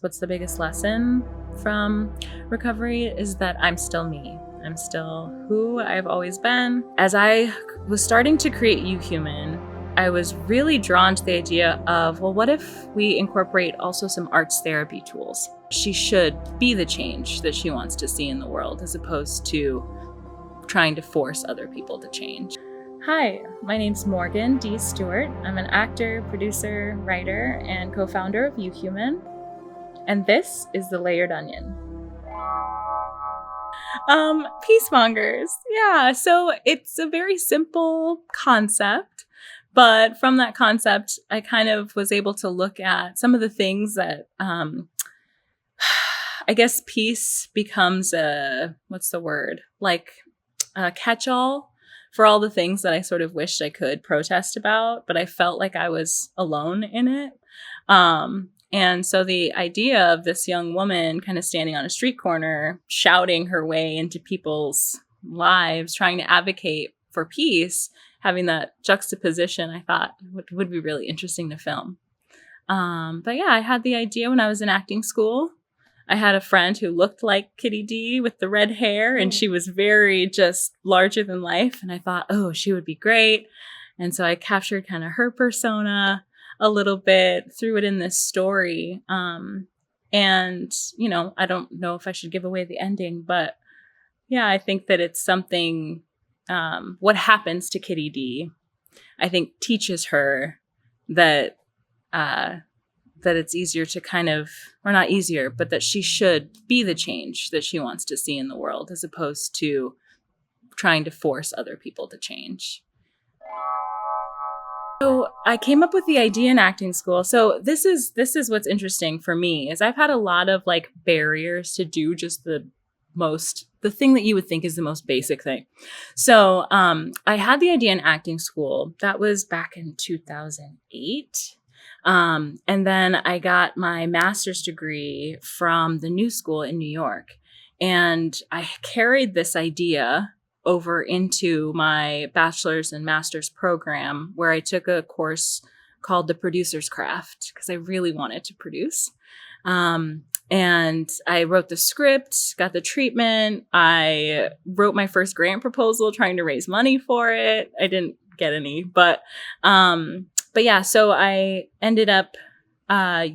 what's the biggest lesson from recovery is that I'm still me. I'm still who I've always been. As I was starting to create uHuman, I was really drawn to the idea of, well, what if we incorporate also some arts therapy tools? She should be the change that she wants to see in the world, as opposed to trying to force other people to change. Hi, my name's Morgan D. Stewart. I'm an actor, producer, writer, and co-founder of uHuman. And this is The Layered Onion. Peacemongers. Yeah, so it's a very simple concept, but from that concept, I kind of was able to look at some of the things that, I guess peace becomes a catch-all for all the things that I sort of wished I could protest about, but I felt like I was alone in it. And so the idea of this young woman kind of standing on a street corner, shouting her way into people's lives, trying to advocate for peace, having that juxtaposition, I thought would be really interesting to film. But yeah, I had the idea when I was in acting school. I had a friend who looked like Kitty D with the red hair, and she was very just larger than life. And I thought, oh, she would be great. And so I captured kind of her persona a little bit, threw it in this story. And, you know, I don't know if I should give away the ending, but yeah, I think that it's something, what happens to Kitty D, I think teaches her that, that it's easier to kind of, or not easier, but that she should be the change that she wants to see in the world, as opposed to trying to force other people to change. So I came up with the idea in acting school. So this is what's interesting for me, is I've had a lot of like barriers to do just the thing that you would think is the most basic thing. So I had the idea in acting school. That was back in 2008. And then I got my master's degree from the New School in New York. And I carried this idea over into my bachelor's and master's program, where I took a course called The Producer's Craft, because I really wanted to produce. And I wrote the script, got the treatment. I wrote my first grant proposal trying to raise money for it. I didn't get any, but yeah, so I ended up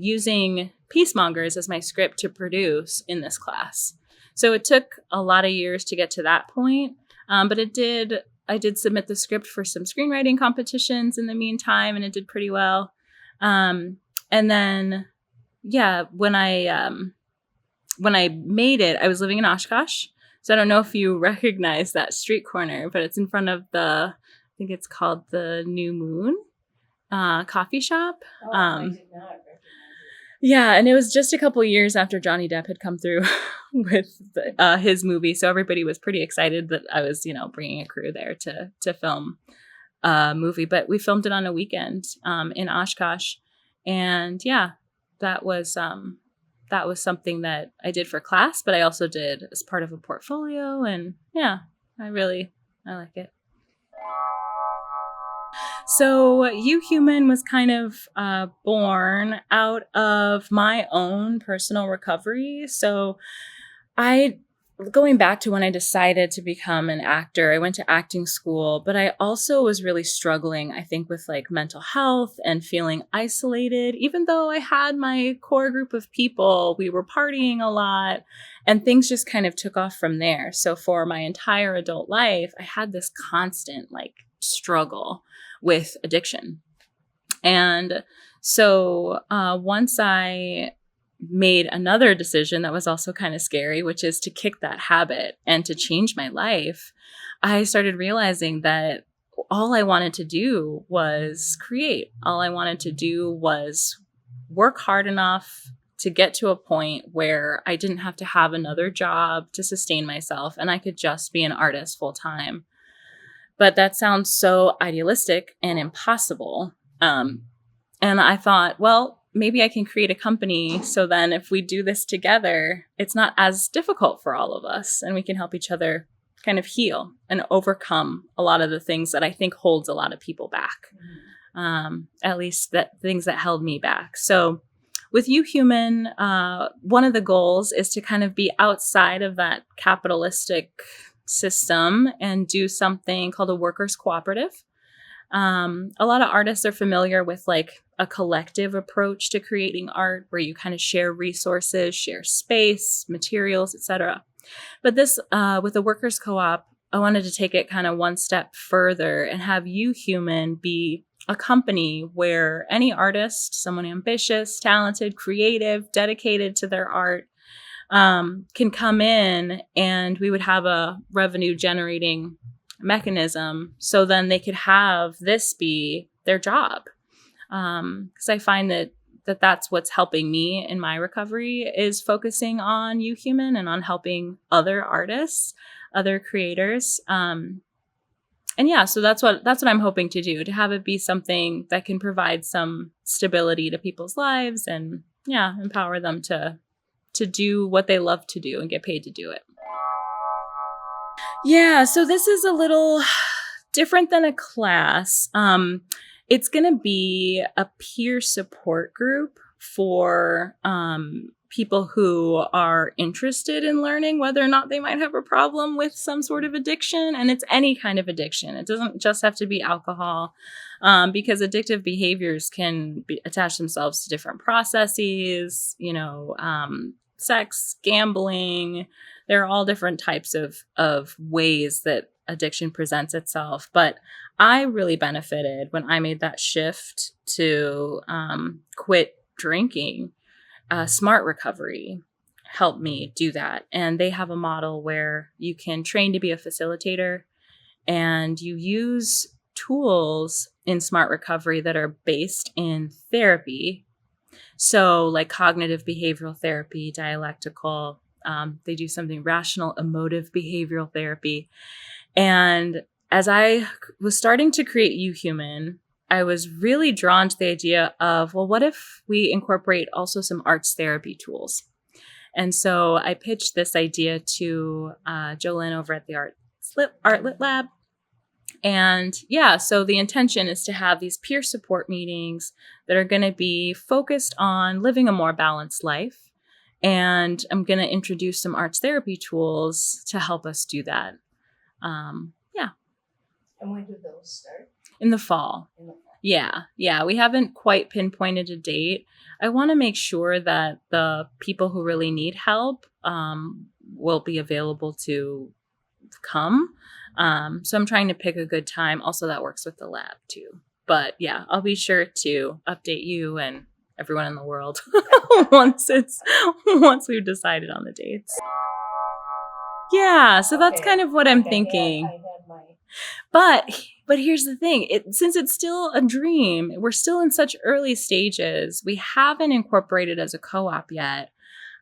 using Peacemongers as my script to produce in this class. So it took a lot of years to get to that point, but I did submit the script for some screenwriting competitions in the meantime, and it did pretty well. And then, yeah, when I made it, I was living in Oshkosh. So I don't know if you recognize that street corner, but it's in front of I think it's called the New Moon coffee shop. I did not recognize it. Yeah, and it was just a couple years after Johnny Depp had come through with his movie, so everybody was pretty excited that I was, bringing a crew there to film a movie. But we filmed it on a weekend in Oshkosh, and yeah, that was something that I did for class, but I also did as part of a portfolio, and yeah, I like it. So uHuman was kind of born out of my own personal recovery. So going back to when I decided to become an actor, I went to acting school, but I also was really struggling, I think, with like mental health and feeling isolated. Even though I had my core group of people, we were partying a lot, and things just kind of took off from there. So for my entire adult life, I had this constant like struggle with addiction. And so once I made another decision that was also kind of scary, which is to kick that habit and to change my life, I started realizing that all I wanted to do was create. All I wanted to do was work hard enough to get to a point where I didn't have to have another job to sustain myself, and I could just be an artist full time. But that sounds so idealistic and impossible. And I thought, well, maybe I can create a company, so then if we do this together, it's not as difficult for all of us, and we can help each other kind of heal and overcome a lot of the things that I think holds a lot of people back. At least that things that held me back. So with uHuman, one of the goals is to kind of be outside of that capitalistic system and do something called a workers' cooperative. A lot of artists are familiar with like a collective approach to creating art where you kind of share resources, share space, materials, etc. But this, with the workers co-op, I wanted to take it kind of one step further and have uHuman be a company where any artist, someone ambitious, talented, creative, dedicated to their art, can come in, and we would have a revenue generating mechanism. So then they could have this be their job. Because I find that's what's helping me in my recovery, is focusing on uHuman and on helping other artists, other creators. And yeah, so that's what I'm hoping to do, to have it be something that can provide some stability to people's lives and yeah, empower them to do what they love to do and get paid to do it. Yeah, so this is a little different than a class. It's going to be a peer support group for people who are interested in learning whether or not they might have a problem with some sort of addiction. And it's any kind of addiction. It doesn't just have to be alcohol, because addictive behaviors can attach themselves to different processes, sex, gambling. There are all different types of ways that addiction presents itself. But I really benefited when I made that shift to quit drinking. Smart Recovery helped me do that. And they have a model where you can train to be a facilitator, and you use tools in Smart Recovery that are based in therapy. So like cognitive behavioral therapy, dialectical, they do something rational, emotive behavioral therapy. And as I was starting to create uHuman, I was really drawn to the idea of, well, what if we incorporate also some arts therapy tools? And so I pitched this idea to Jolynn over at the Artlit Lab. And yeah, so the intention is to have these peer support meetings that are going to be focused on living a more balanced life. And I'm going to introduce some arts therapy tools to help us do that. Yeah. And when do those start? In the fall. Yeah. We haven't quite pinpointed a date. I want to make sure that the people who really need help will be available to come. So I'm trying to pick a good time. Also, that works with the lab too. But yeah, I'll be sure to update you and everyone in the world once we've decided on the dates. Yeah, so that's kind of what I'm thinking. I had my... But here's the thing. Since it's still a dream, we're still in such early stages. We haven't incorporated as a co-op yet.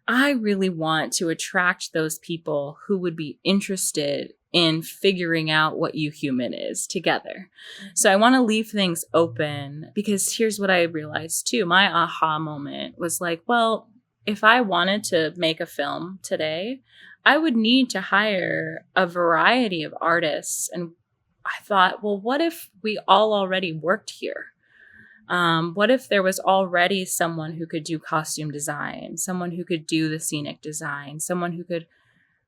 I really want to attract those people who would be interested in figuring out what uHuman is together. So I want to leave things open, because here's what I realized too. My aha moment was like, well, if I wanted to make a film today, I would need to hire a variety of artists. And I thought, well, what if we all already worked here? What if there was already someone who could do costume design, someone who could do the scenic design,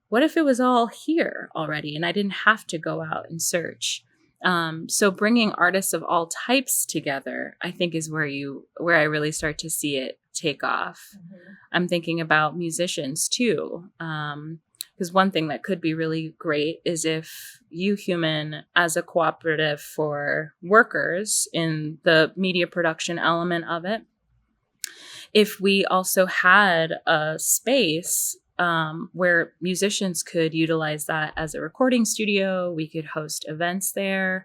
what if it was all here already and I didn't have to go out and search? So bringing artists of all types together, I think, is where I really start to see it take off. Mm-hmm. I'm thinking about musicians too. Because one thing that could be really great is if uHuman, as a cooperative for workers in the media production element of it, if we also had a space where musicians could utilize that as a recording studio, we could host events there,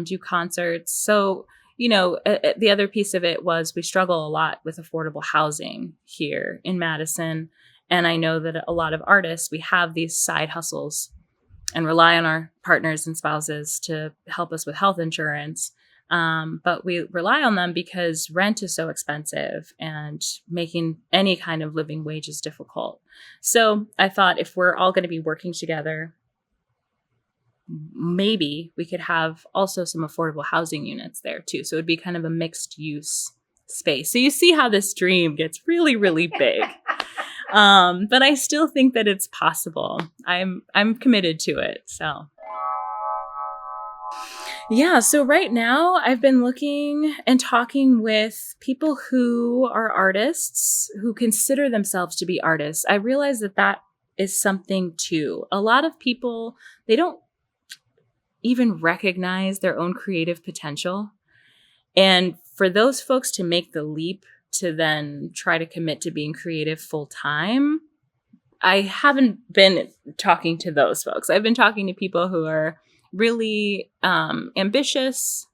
do concerts. So, the other piece of it was we struggle a lot with affordable housing here in Madison. And I know that a lot of artists, we have these side hustles and rely on our partners and spouses to help us with health insurance. But we rely on them because rent is so expensive and making any kind of living wage is difficult. So I thought, if we're all going to be working together, maybe we could have also some affordable housing units there too. So it would be kind of a mixed use space. So you see how this dream gets really, really big. But I still think that it's possible. I'm committed to it. So yeah, so right now I've been looking and talking with people who are artists, who consider themselves to be artists. I realize that that is something too. A lot of people, they don't even recognize their own creative potential. And for those folks to make the leap to then try to commit to being creative full time, I haven't been talking to those folks. I've been talking to people who are really ambitious,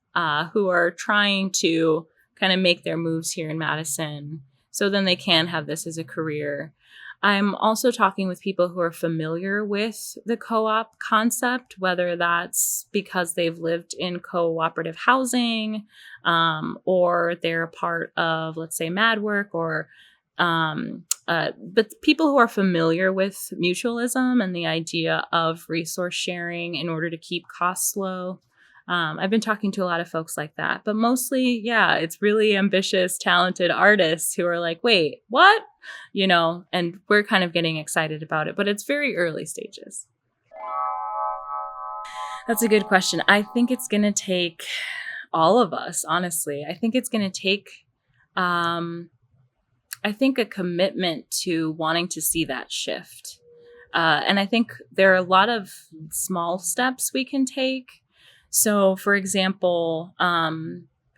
who are trying to kind of make their moves here in Madison so then they can have this as a career. I'm also talking with people who are familiar with the co-op concept, whether that's because they've lived in cooperative housing, or they're a part of, let's say, MadWork, or but people who are familiar with mutualism and the idea of resource sharing in order to keep costs low. I've been talking to a lot of folks like that, but mostly, yeah, it's really ambitious, talented artists who are like, wait, what? And we're kind of getting excited about it, but it's very early stages. That's a good question. I think it's going to take all of us, honestly. I think it's going to take, I think, a commitment to wanting to see that shift. And I think there are a lot of small steps we can take. So, for example,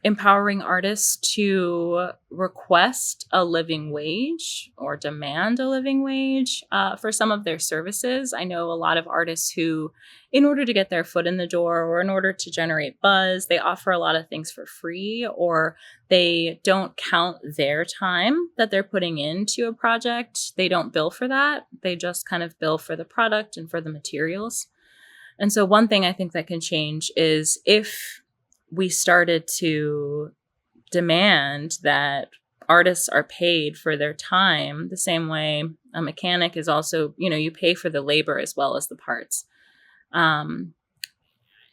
empowering artists to request a living wage or demand a living wage for some of their services. I know a lot of artists who, in order to get their foot in the door or in order to generate buzz, they offer a lot of things for free, or they don't count their time that they're putting into a project. They don't bill for that. They just kind of bill for the product and for the materials. And so one thing I think that can change is if we started to demand that artists are paid for their time the same way a mechanic is also, you pay for the labor as well as the parts.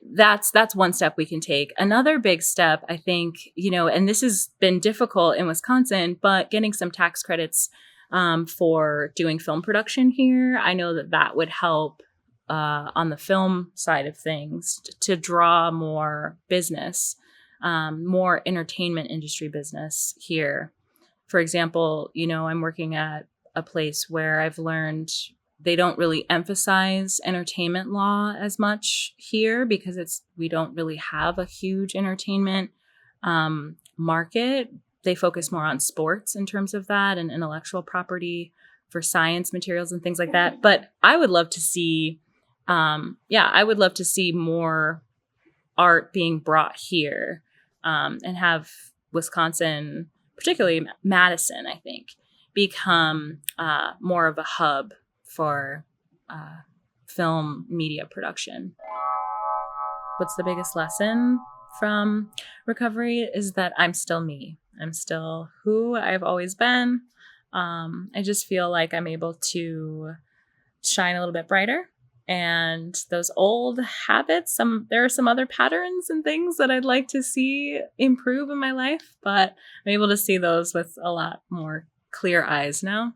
That's one step we can take. Another big step, I think, and this has been difficult in Wisconsin, but getting some tax credits for doing film production here. I know that would help on the film side of things to draw more business, more entertainment industry business here. For example, I'm working at a place where I've learned they don't really emphasize entertainment law as much here because we don't really have a huge entertainment market. They focus more on sports in terms of that and intellectual property for science materials and things like that. But I would love to see more art being brought here, and have Wisconsin, particularly Madison, I think, become more of a hub for film media production. What's the biggest lesson from recovery is that I'm still me. I'm still who I've always been. I just feel like I'm able to shine a little bit brighter. And those old habits, there are some other patterns and things that I'd like to see improve in my life, but I'm able to see those with a lot more clear eyes now.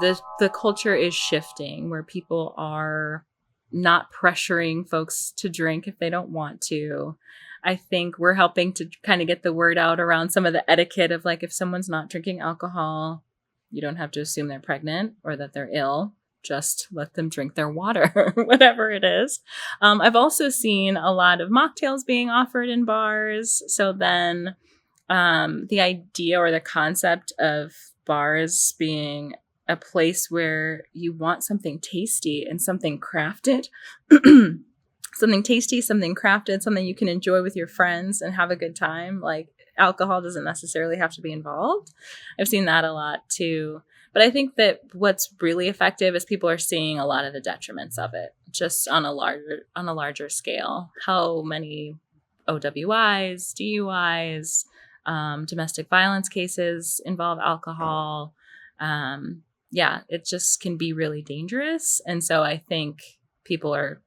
The culture is shifting where people are not pressuring folks to drink if they don't want to. I think we're helping to kind of get the word out around some of the etiquette of, like, if someone's not drinking alcohol, you don't have to assume they're pregnant or that they're ill. Just let them drink their water, whatever it is. I've also seen a lot of mocktails being offered in bars. So then the idea or the concept of bars being a place where you want something tasty and something crafted, something tasty, something crafted, something you can enjoy with your friends and have a good time. Like, alcohol doesn't necessarily have to be involved. I've seen that a lot too. But I think that what's really effective is people are seeing a lot of the detriments of it, just on a larger scale. How many OWIs, DUIs, domestic violence cases involve alcohol. It just can be really dangerous. And so I think people are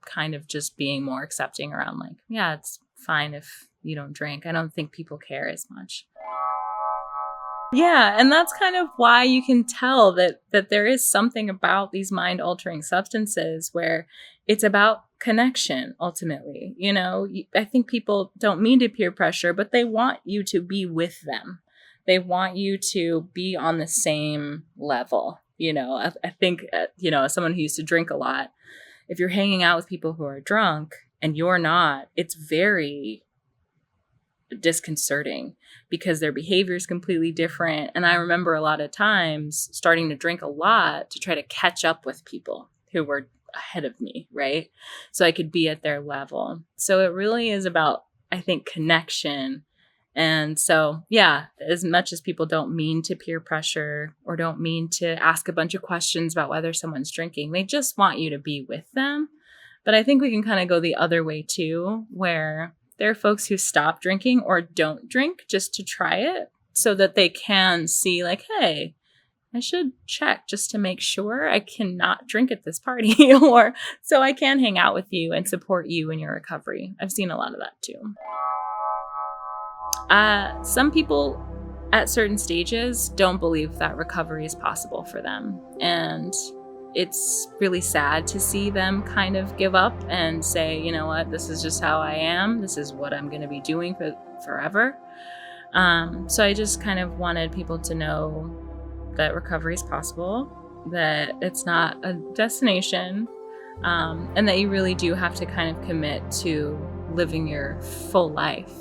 kind of just being more accepting around, like, yeah, it's fine if you don't drink. I don't think people care as much. Yeah, and that's kind of why you can tell that there is something about these mind-altering substances where it's about connection ultimately. You know, I think people don't mean to peer pressure, but they want you to be with them. They want you to be on the same level. You know, I think, you know, as someone who used to drink a lot, if you're hanging out with people who are drunk and you're not, it's very disconcerting because their behavior is completely different. And I remember a lot of times starting to drink a lot to try to catch up with people who were ahead of me, right? So I could be at their level. So it really is about, I think, connection. And so, yeah, as much as people don't mean to peer pressure or don't mean to ask a bunch of questions about whether someone's drinking, they just want you to be with them. But I think we can kind of go the other way too, where there are folks who stop drinking or don't drink just to try it so that they can see like, hey, I should check just to make sure I cannot drink at this party or so I can hang out with you and support you in your recovery. I've seen a lot of that too. Some people at certain stages don't believe that recovery is possible for them. And it's really sad to see them kind of give up and say, you know what, this is just how I am. This is what I'm going to be doing for forever. So I just kind of wanted people to know that recovery is possible, that it's not a destination, and that you really do have to kind of commit to living your full life,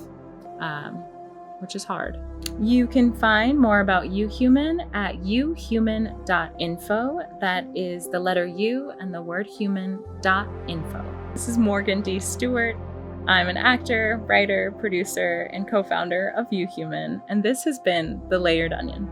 which is hard. You can find more about uHuman at uHuman.info. That is the letter U and the word human.info. This is Morgan D. Stewart. I'm an actor, writer, producer, and co-founder of uHuman, and this has been The Layered Onion.